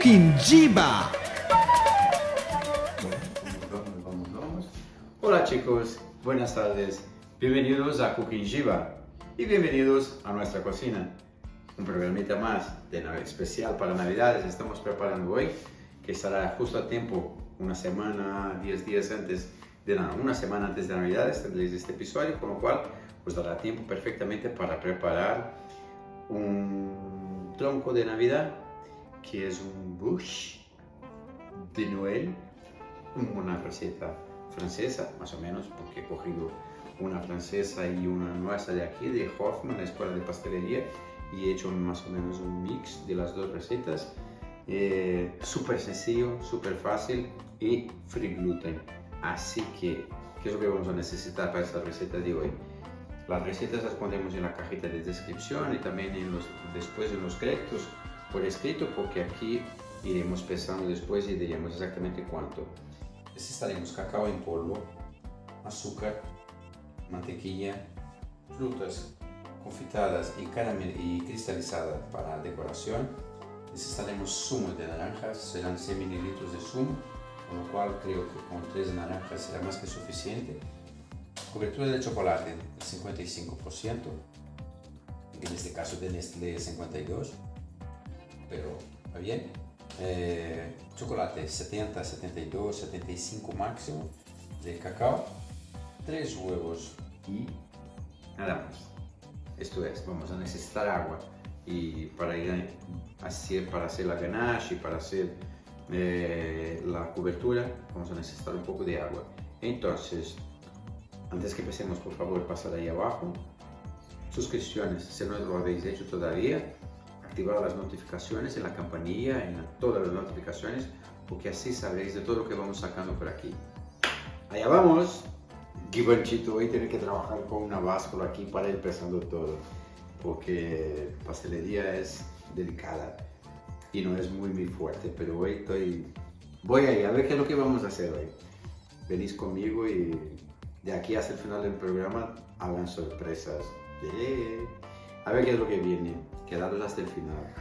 Coquimjiba. Vamos. Hola chicos, buenas tardes. Bienvenidos a Coquimjiba y bienvenidos a nuestra cocina. Un programita más especial para Navidades estamos preparando hoy, que estará justo a tiempo, una semana, 10 días antes una semana antes de Navidades tendréis este episodio, con lo cual os dará tiempo perfectamente para preparar un tronco de Navidad, que es un bûche de Noël, una receta francesa, más o menos, porque he cogido una francesa y una nuestra de aquí, de Hoffman, la escuela de pastelería, y he hecho más o menos un mix de las dos recetas. Súper sencillo, súper fácil y free gluten. Así que, ¿qué es lo que vamos a necesitar para esta receta de hoy? Las recetas las pondremos en la cajita de descripción y también después en los créditos por escrito, porque aquí iremos pesando después y diremos exactamente cuánto. Necesitaremos cacao en polvo, azúcar, mantequilla, frutas confitadas y cristalizadas para decoración. Necesitaremos zumo de naranjas, serán 100 mililitros de zumo, con lo cual creo que con 3 naranjas será más que suficiente. Cobertura de chocolate 55%, en este caso de Nestlé 52%, pero va bien. Chocolate 70, 72, 75 máximo de cacao, 3 huevos y nada más. Esto es, vamos a necesitar agua y para hacer la ganache y para hacer la cobertura vamos a necesitar un poco de agua. Entonces, antes que empecemos, por favor, pasad ahí abajo suscripciones si no lo habéis hecho todavía, activar las notificaciones en la campanilla, en todas las notificaciones, porque así sabréis de todo lo que vamos sacando por aquí. Allá vamos. Gibanchito hoy tiene que trabajar con una báscula aquí para ir pesando todo, porque pastelería es delicada y no es muy fuerte, pero hoy voy ahí a ver qué es lo que vamos a hacer hoy. Venís conmigo y de aquí hasta el final del programa habrán sorpresas. A ver qué es lo que viene, quedaros hasta el final.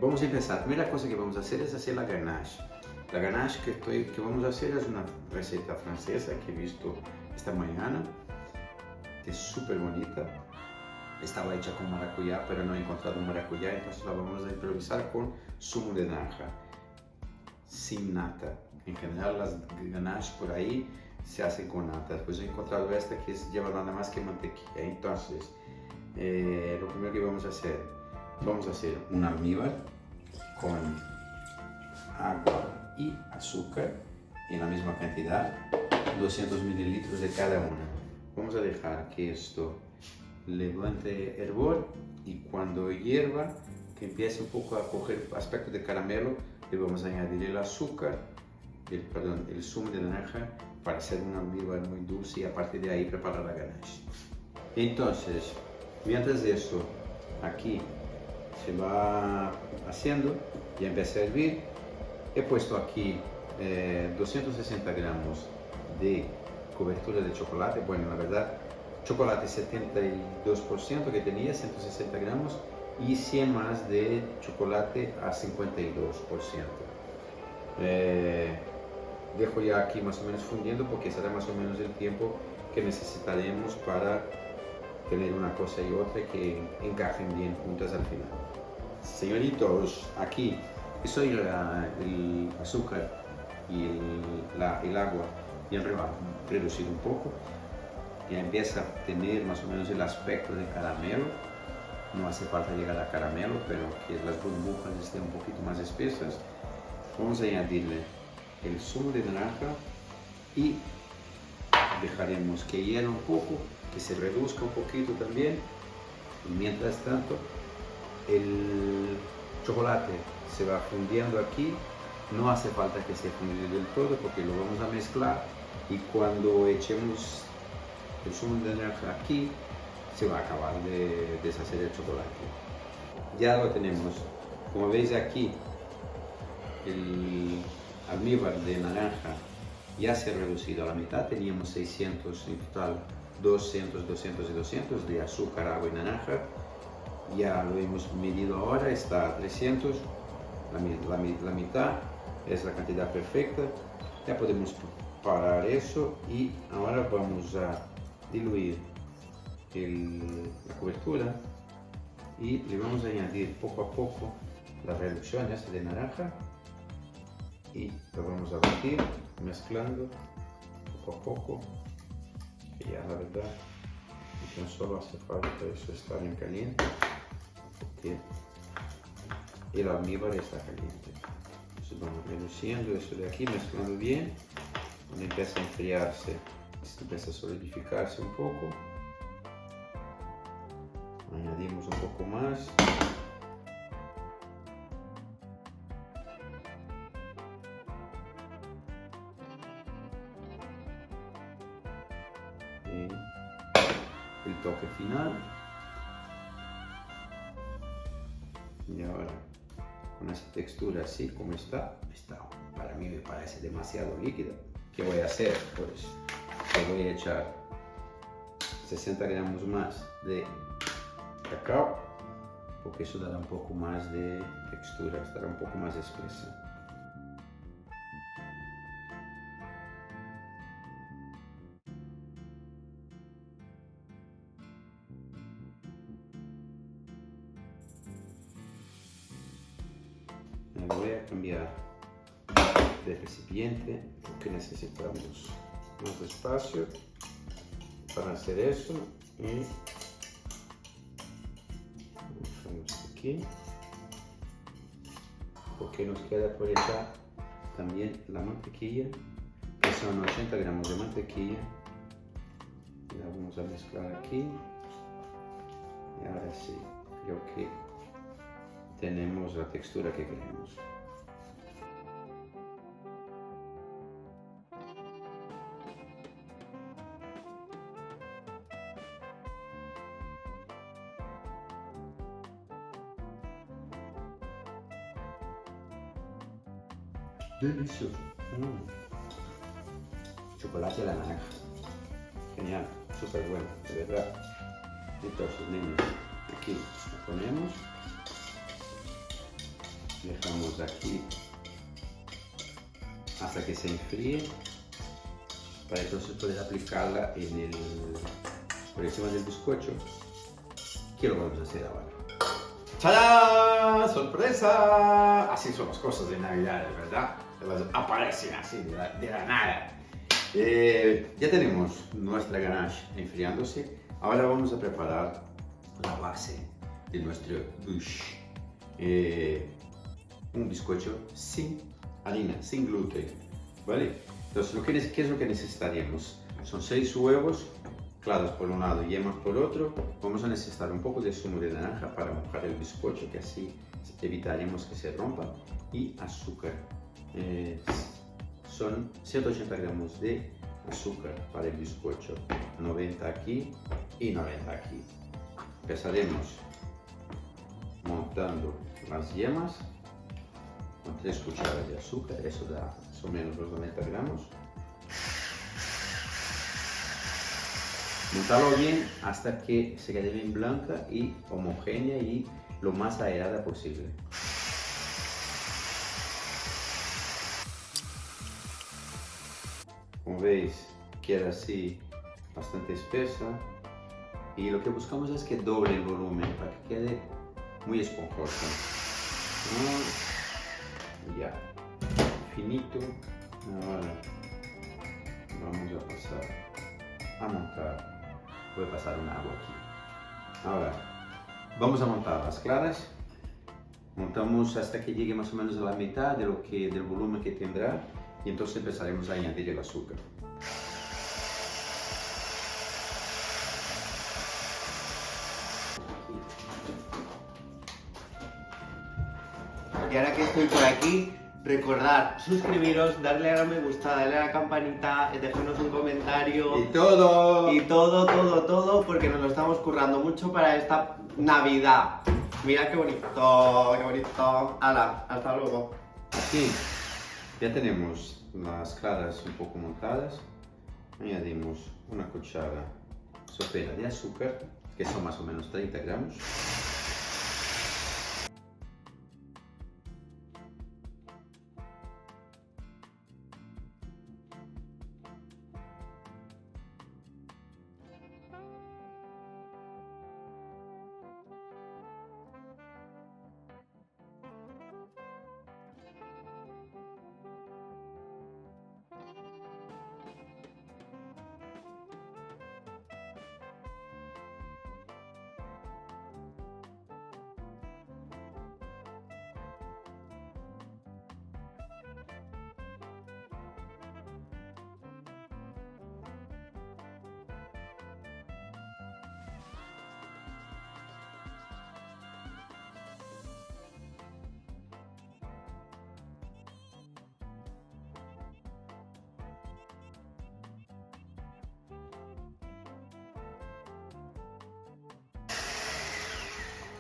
Vamos a empezar. La primera cosa que vamos a hacer es hacer la ganache. La ganache que vamos a hacer es una receta francesa que he visto esta mañana, que es súper bonita. Estaba hecha con maracuyá, pero no he encontrado maracuyá, entonces la vamos a improvisar con zumo de naranja, sin nata. En general las ganaches por ahí se hacen con nata, pues he encontrado esta que lleva nada más que mantequilla. Entonces, lo primero que vamos a hacer un almíbar con agua y azúcar en la misma cantidad, 200 mililitros de cada una. Vamos a dejar que esto levante hervor y cuando hierva, que empiece un poco a coger aspecto de caramelo, le vamos a añadir el azúcar, el zumo de naranja para hacer un almíbar muy dulce y a partir de ahí preparar la ganache. Entonces, mientras eso aquí se va haciendo, ya empieza a hervir. He puesto aquí 260 gramos de cobertura de chocolate. Bueno, la verdad, chocolate 72% que tenía, 160 gramos, y 100 más de chocolate a 52%. Dejo ya aquí más o menos fundiendo porque será más o menos el tiempo que necesitaremos para tener una cosa y otra que encajen bien juntas al final. Señoritos, aquí estoy el azúcar y el agua bien reducido un poco. Ya empieza a tener más o menos el aspecto de caramelo. No hace falta llegar a caramelo, pero que las burbujas estén un poquito más espesas. Vamos a añadirle el zumo de naranja y dejaremos que hierva un poco, que se reduzca un poquito también. Y mientras tanto, el chocolate se va fundiendo aquí. No hace falta que se funde del todo porque lo vamos a mezclar y cuando echemos el zumo de naranja aquí se va a acabar de deshacer el chocolate. Ya lo tenemos. Como veis aquí, el almíbar de naranja ya se ha reducido a la mitad. Teníamos 600 en total, 200, 200 y 200 de azúcar, agua y naranja. Ya lo hemos medido ahora, está a 300. la mitad es la cantidad perfecta. Ya podemos parar eso y ahora vamos a diluir la cobertura y le vamos a añadir poco a poco las reducciones de naranja y lo vamos a batir mezclando poco a poco. Y ya la verdad no solo hace falta eso estar en caliente porque el almíbar está caliente. Entonces vamos reduciendo eso de aquí, mezclando bien. Cuando empieza a enfriarse, empieza a solidificarse un poco, añadimos un poco más. Y el toque final. Y ahora, con esa textura así como está, para mí me parece demasiado líquida. ¿Qué voy a hacer? Pues le voy a echar 60 gramos más de cacao, porque eso dará un poco más de textura, estará un poco más espesa. Me voy a cambiar de recipiente porque necesitamos más espacio para hacer eso y dejamos aquí porque nos queda por echar también la mantequilla, que son 80 gramos de mantequilla. La vamos a mezclar aquí y ahora sí, creo que tenemos la textura que queremos. Delicioso. Chocolate a la naranja. Genial, súper bueno, de verdad. Entonces, niños, aquí lo ponemos. Dejamos aquí hasta que se enfríe para entonces poder aplicarla por encima del bizcocho. ¿Qué lo vamos a hacer ahora? ¡Tada! ¡Sorpresa! Así son las cosas de Navidad, ¿verdad? Aparecen así de la nada. Ya tenemos nuestra ganache enfriándose. Ahora vamos a preparar la base de nuestro douche. Un bizcocho sin harina, sin gluten, ¿vale? Entonces, ¿qué es lo que necesitaríamos? Son 6 huevos claros por un lado y yemas por otro. Vamos a necesitar un poco de zumo de naranja para mojar el bizcocho, que así evitaremos que se rompa, y azúcar. Son 180 gramos de azúcar para el bizcocho, 90 aquí y 90 aquí. Empezaremos montando las yemas con 3 cucharadas de azúcar, eso da más o menos los 90 gramos. Montarlo bien hasta que se quede bien blanca y homogénea y lo más aerada posible. Como veis, queda así bastante espesa y lo que buscamos es que doble el volumen para que quede muy esponjoso. Ya, finito. Ahora vamos a pasar a montar. Voy a pasar un agua aquí. Ahora vamos a montar las claras. Montamos hasta que llegue más o menos a la mitad del volumen que tendrá y entonces empezaremos a añadir el azúcar. Y ahora que estoy por aquí, recordad suscribiros, darle a me gusta, darle a la campanita, dejarnos un comentario. Y todo. Y todo, porque nos lo estamos currando mucho para esta Navidad. Mira qué bonito, qué bonito. Hala, hasta luego. Aquí ya tenemos las claras un poco montadas. Añadimos una cuchara sopera de azúcar, que son más o menos 30 gramos.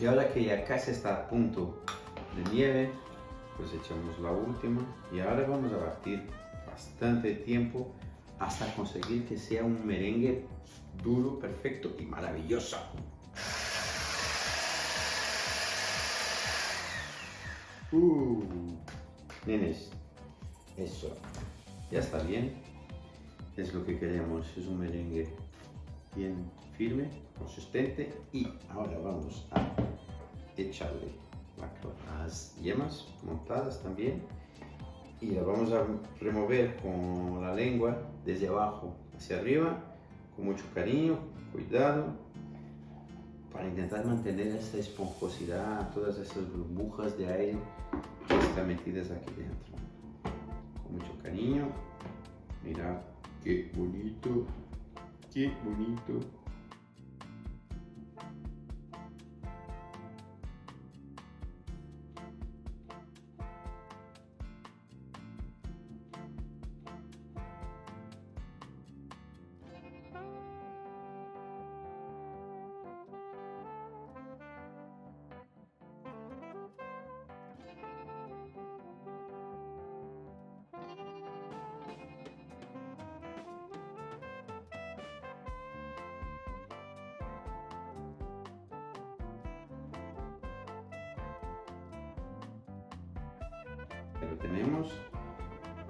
Y ahora que ya casi está a punto de nieve, pues echamos la última y ahora vamos a batir bastante tiempo hasta conseguir que sea un merengue duro, perfecto y maravilloso. Nenes, eso, ya está bien, es lo que queremos, es un merengue bien firme, consistente y ahora vamos a echarle las yemas montadas también y la vamos a remover con la lengua desde abajo hacia arriba con mucho cariño, cuidado, para intentar mantener esa esponjosidad, todas esas burbujas de aire que están metidas aquí dentro. Con mucho cariño, mirad qué bonito, qué bonito. Lo tenemos,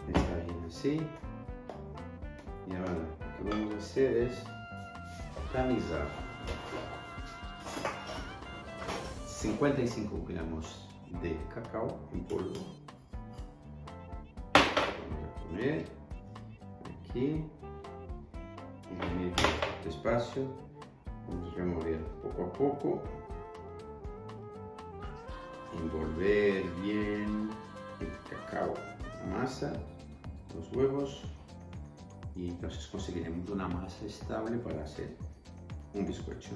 está bien así y ahora lo que vamos a hacer es tamizar 55 gramos de cacao en polvo. Vamos a poner aquí y venir despacio, vamos a remover poco a poco, envolver bien el cacao, la masa, los huevos y entonces conseguiremos una masa estable para hacer un bizcocho.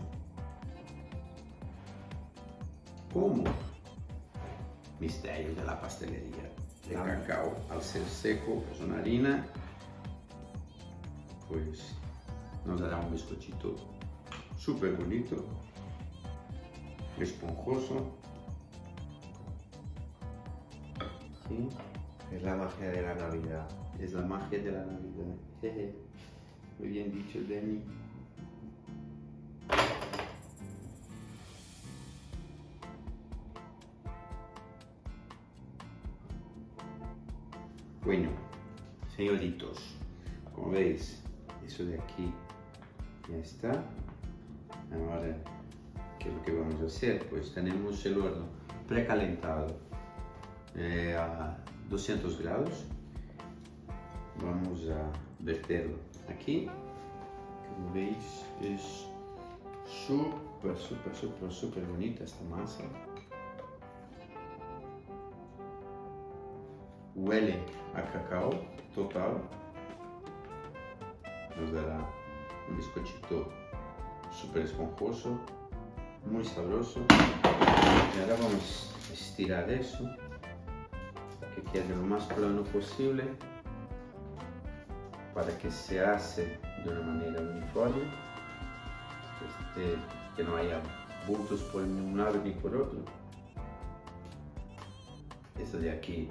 ¿Cómo? Misterio de la pastelería. El cacao, al ser seco, es una harina, pues nos dará un bizcochito súper bonito, esponjoso. ¿Sí? Es la magia de la Navidad. Es la magia de la Navidad. Jeje. Muy bien dicho, Dani. Bueno, señoritos, como veis, eso de aquí ya está. Ahora, ¿qué es lo que vamos a hacer? Pues tenemos el horno precalentado a 200 grados. Vamos a verterlo aquí. Como veis, es súper bonita esta masa. Huele a cacao total. Nos dará un bizcochito súper esponjoso, muy sabroso. Y ahora vamos a estirar eso que quede lo más plano posible para que se hace de una manera uniforme, que no haya bultos por un lado ni por otro. Esto de aquí,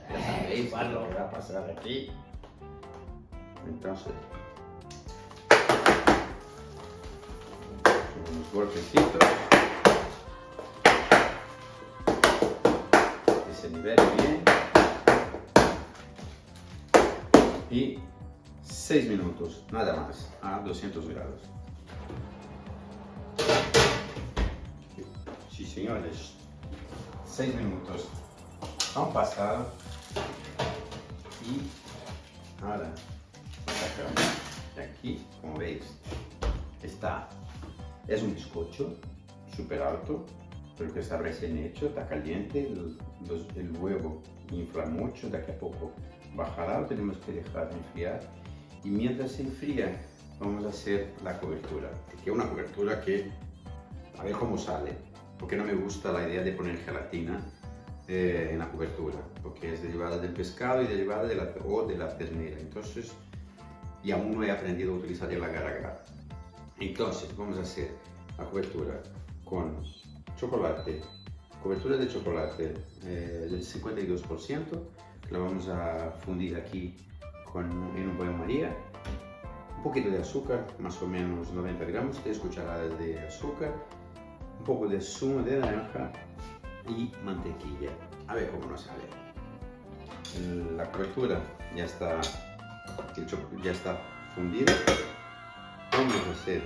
ya sabéis lo que va a pasar aquí. Entonces, unos golpecitos. Se nivele bien y 6 minutos, nada más, a 200 grados. Sí, señores, 6 minutos han pasado y ahora sacamos de aquí, como veis, es un bizcocho súper alto, pero que está recién hecho, está caliente, el huevo infla mucho, de aquí a poco bajará, lo tenemos que dejar enfriar y mientras se enfría vamos a hacer la cobertura, que es una cobertura que a ver cómo sale, porque no me gusta la idea de poner gelatina en la cobertura, porque es derivada del pescado y derivada de la ternera, entonces y aún no he aprendido a utilizar el agar-agar. Entonces vamos a hacer la cobertura con chocolate, cobertura de chocolate del 52%, que lo vamos a fundir aquí en un baño María. Un poquito de azúcar, más o menos 90 gramos, 3 cucharadas de azúcar, un poco de zumo de naranja y mantequilla. A ver cómo nos sale. La cobertura ya está fundida. Lo que vamos a hacer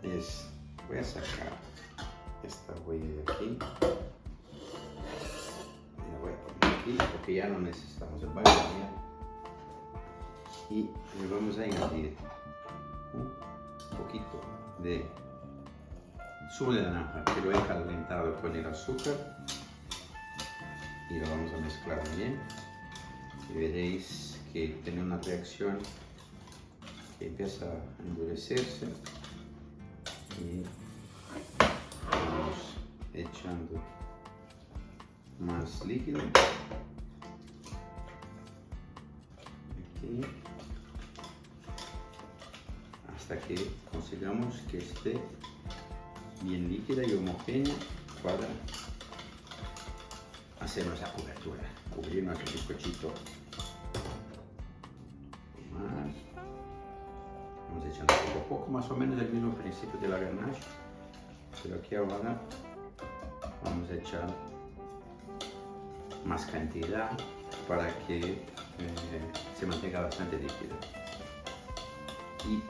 es, voy a sacar esta huella de aquí. La voy a poner aquí porque ya no necesitamos el baño María. Y le vamos a añadir un poquito de zumo de naranja que lo he calentado con el azúcar y lo vamos a mezclar bien y veréis que tiene una reacción que empieza a endurecerse y vamos echando más líquido aquí hasta que consigamos que esté bien líquida y homogénea para hacer nuestra cobertura, cubrir nuestro bizcochito. Más. Vamos echando poco a poco, más o menos el mismo principio de la ganache, pero aquí ahora vamos a echar más cantidad para que se mantenga bastante líquida y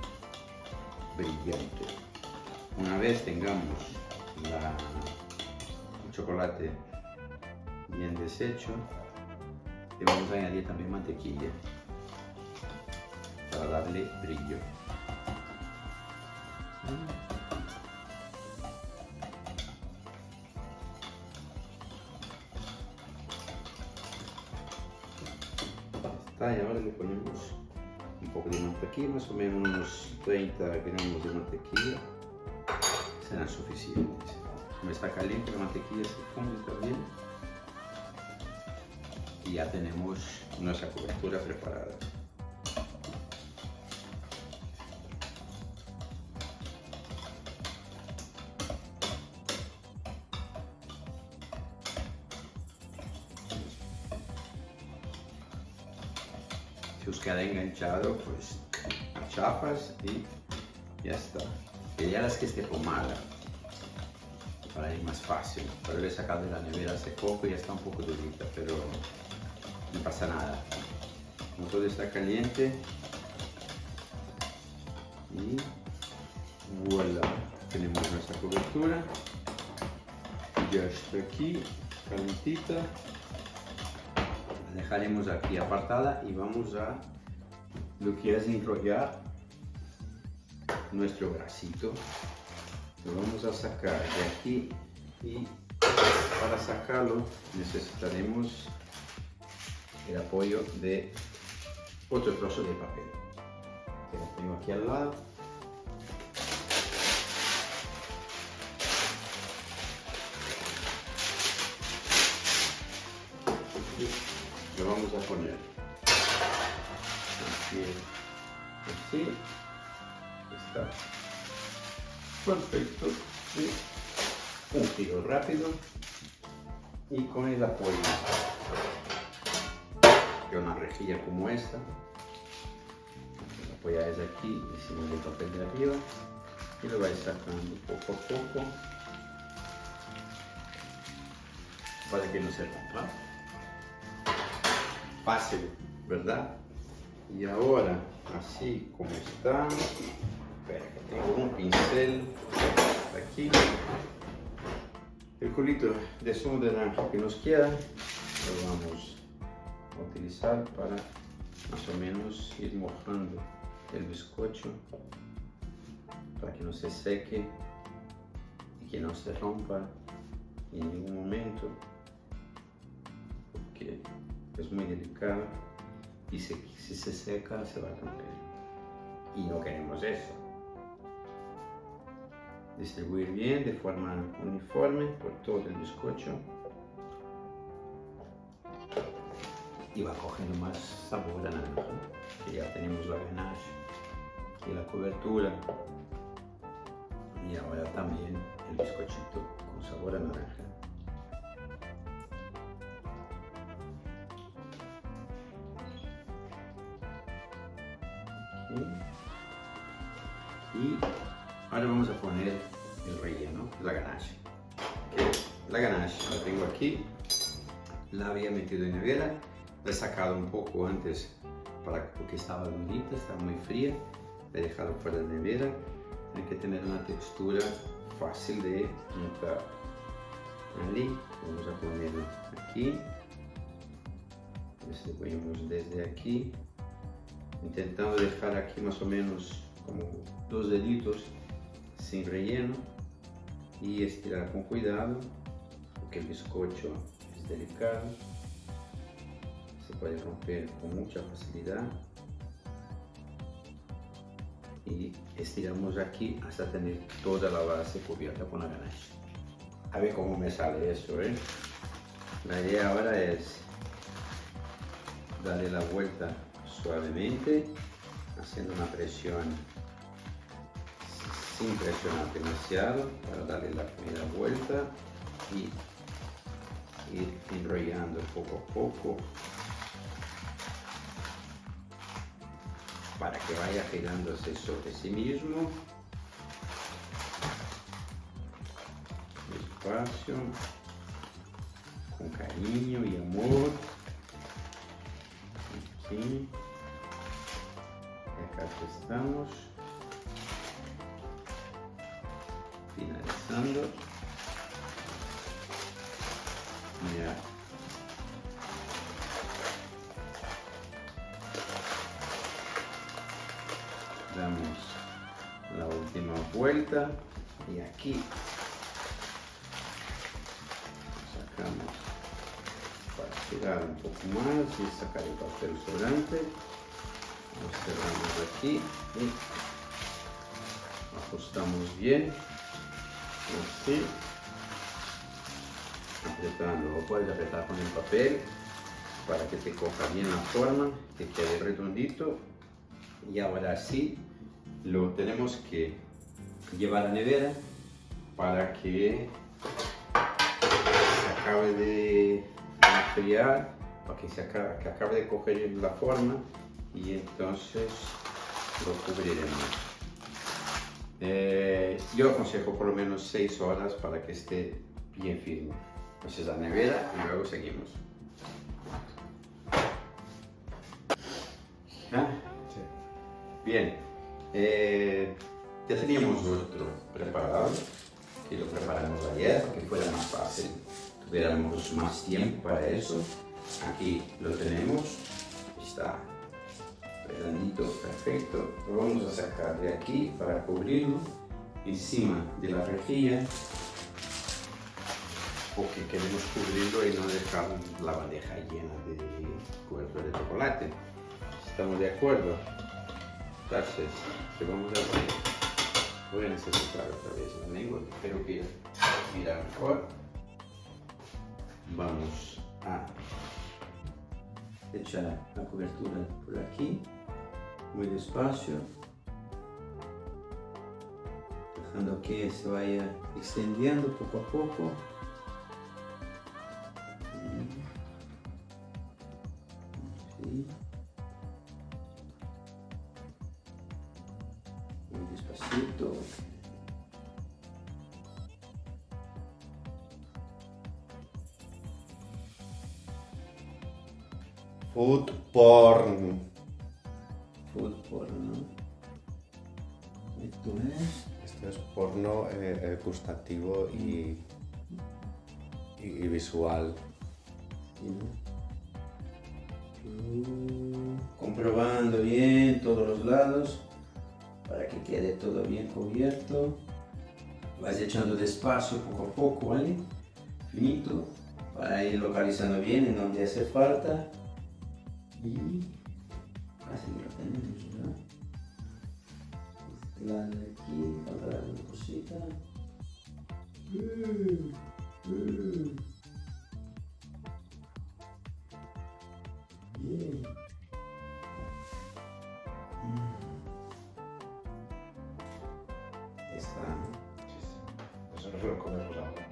brillante. Una vez tengamos el chocolate bien deshecho, le vamos a añadir también mantequilla para darle brillo. Está, y ahora le ponemos un poco de mantequilla, más o menos unos 30 gramos de mantequilla serán suficientes. Como está caliente, la mantequilla se funde también y ya tenemos nuestra cobertura preparada. Si os queda enganchado, pues chapas y ya está. Ideal que esté pomada para ir más fácil. Pero lo he sacado de la nevera hace poco y ya está un poco durita, pero no pasa nada. Como todo está caliente y voilà, tenemos nuestra cobertura. Ya está aquí, calentita. La dejaremos aquí apartada y vamos a lo que es enrollar nuestro bracito. Lo vamos a sacar de aquí y para sacarlo necesitaremos el apoyo de otro trozo de papel que lo tengo aquí al lado. Y lo vamos a poner así. Está perfecto. Y un giro rápido y con el apoyo de una rejilla como esta, lo apoyáis aquí encima del papel de arriba y lo vais sacando poco a poco para que no se rompa. Fácil, ¿verdad? Y ahora, así como está, espera que tengo un pincel aquí, el culito de zumo de naranja que nos queda lo vamos a utilizar para más o menos ir mojando el bizcocho para que no se seque y que no se rompa en ningún momento, porque es muy delicado y si se seca se va a romper y no queremos eso. Distribuir bien de forma uniforme por todo el bizcocho y va cogiendo más sabor a naranja, que ya tenemos la ganache y la cobertura Y ahora también el bizcochito con sabor a naranja. Aquí. Y ahora vamos a poner el relleno, la ganache. La ganache la tengo aquí, la había metido en nevera, la he sacado un poco antes porque estaba durita, estaba muy fría, la he dejado fuera de nevera. Tiene que tener una textura fácil de montar. Ahí, vamos a ponerlo aquí. Distribuimos desde aquí, intentando dejar aquí más o menos como 2 deditos sin relleno y estirar con cuidado porque el bizcocho es delicado, se puede romper con mucha facilidad. Y estiramos aquí hasta tener toda la base cubierta con la ganache. A ver cómo me sale eso, ¿eh? La idea ahora es darle la vuelta suavemente, haciendo una presión sin presionar demasiado, para darle la primera vuelta y ir enrollando poco a poco para que vaya girándose sobre sí mismo, despacio, con cariño y amor. Aquí, y acá estamos, finalizando. Ya. Damos la última vuelta y aquí sacamos para girar un poco más y sacar el papel sobrante. Lo cerramos aquí y ajustamos bien, así, apretando. Lo puedes apretar con el papel para que te coja bien la forma, que quede redondito. Y ahora sí lo tenemos que llevar a nevera para que se acabe de enfriar, para que que acabe de coger la forma, y entonces lo cubriremos. Yo aconsejo por lo menos 6 horas para que esté bien firme. Entonces a nevera y luego seguimos. ¿Ah? Bien, ya teníamos otro preparado, que lo preparamos ayer para que fuera más fácil, tuviéramos más tiempo para eso. Aquí lo tenemos, está redondito, perfecto. Lo vamos a sacar de aquí para cubrirlo encima de la rejilla, porque queremos cubrirlo y no dejar la bandeja llena de cubierto de chocolate. ¿Estamos de acuerdo? Entonces, ¿qué vamos a hacer? Voy a necesitar otra vez la lengua, espero que mira mejor. Vamos a echar la cobertura por aquí, muy despacio, dejando que se vaya extendiendo poco a poco. Así. Muy despacito. Food porn. Food porn, ¿no? Esto es. Esto es porno gustativo y visual. Sí, ¿no? Comprobando bien todos los lados para que quede todo bien cubierto. Vas echando despacio poco a poco, ¿vale? Finito, para ir localizando bien en donde hace falta. Y casi lo tenemos, ¿verdad? Este lado de aquí, faltará una cosita. Bien. Está. que lo comemos ahora.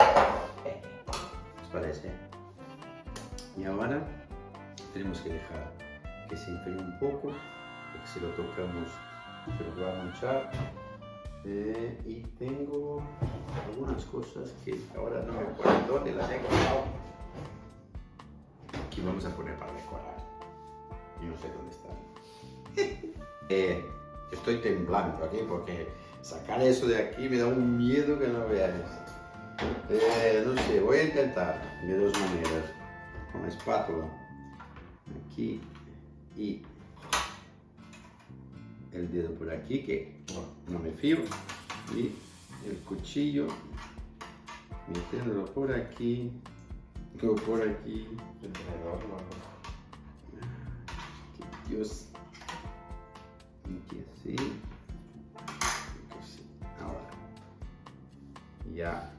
¿Os parece? Y ahora tenemos que dejar que se enfríe un poco, porque si lo tocamos se nos va a manchar. Y tengo algunas cosas que ahora no me acuerdo dónde las he guardado. Aquí vamos a poner para decorar. Y no sé dónde están. Estoy temblando aquí porque sacar eso de aquí me da un miedo que no veáis. No sé, voy a intentar de dos maneras. Con la espátula aquí y el dedo por aquí, que no me fío, y el cuchillo metiéndolo por aquí, luego por aquí. El tenedor, Dios, aquí así, ahora, ya,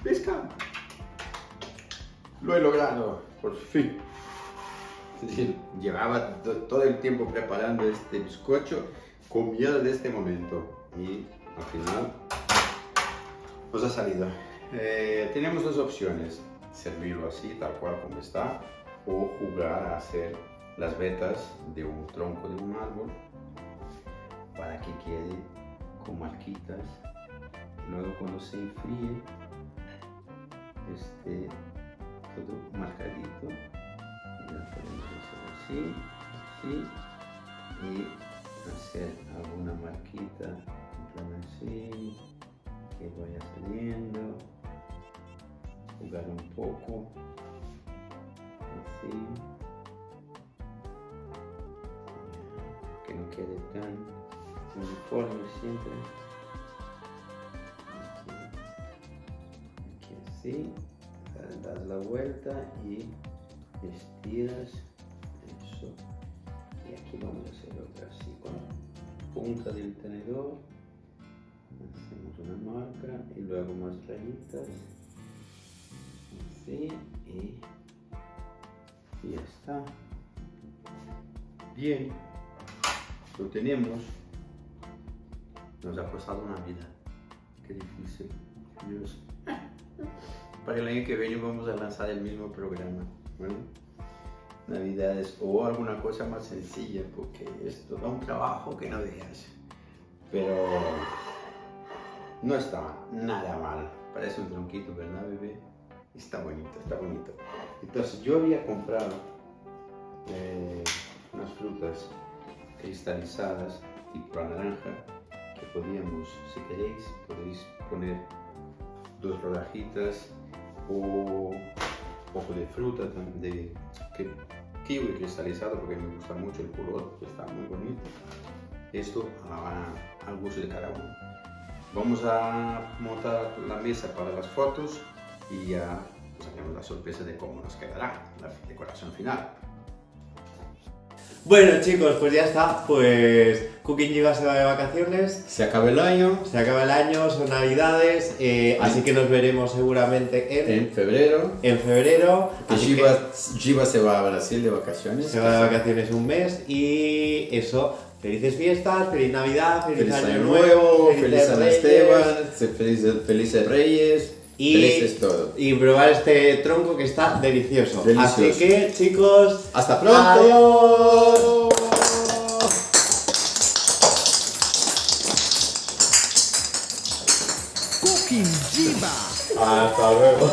pesca, lo he logrado, por fin. Es decir, llevaba todo el tiempo preparando este bizcocho con miedo de este momento y al final nos ha salido. Tenemos dos opciones, servirlo así, tal cual como está, o jugar a hacer las vetas de un tronco de un árbol para que quede con marquitas. Luego cuando se enfríe, esté todo marcadito. Ya podemos hacer así, así, y hacer alguna marquita, en plan así, que vaya saliendo, jugar un poco, así, que no quede tan uniforme siempre, aquí así, das la vuelta y estiras eso, y aquí vamos a hacer otra así con la punta del tenedor, hacemos una marca y luego más rayitas así y ya está. Bien, lo tenemos. Nos ha costado una vida, qué difícil, Dios. Para el año que viene vamos a lanzar el mismo programa. Bueno, Navidades o alguna cosa más sencilla, porque esto da un trabajo que no veas. Pero no está nada mal. Parece un tronquito, ¿verdad, bebé? Está bonito, está bonito. Entonces yo había comprado unas frutas cristalizadas tipo la naranja, que podíamos, si queréis, podéis poner 2 rodajitas o un poco de fruta de kiwi cristalizado, porque me gusta mucho el color, está muy bonito. Esto al gusto de cada uno. Vamos a montar la mesa para las fotos y ya os haremos la sorpresa de cómo nos quedará la decoración final. Bueno chicos, pues ya está, pues Cooking Jiva se va de vacaciones, Se acaba el año. se acaba el año, son navidades, así que nos veremos seguramente En febrero. en febrero. Así Jiva se va a Brasil de vacaciones. que se va de vacaciones un mes y eso, felices fiestas, feliz Navidad, feliz Año Nuevo, feliz San Reyes, Esteban, felices Reyes, felices todo. y probar este tronco que está delicioso. Delicioso. Así que chicos, ¡Hasta pronto! ¡adiós! Cooking Jiva. Hasta luego.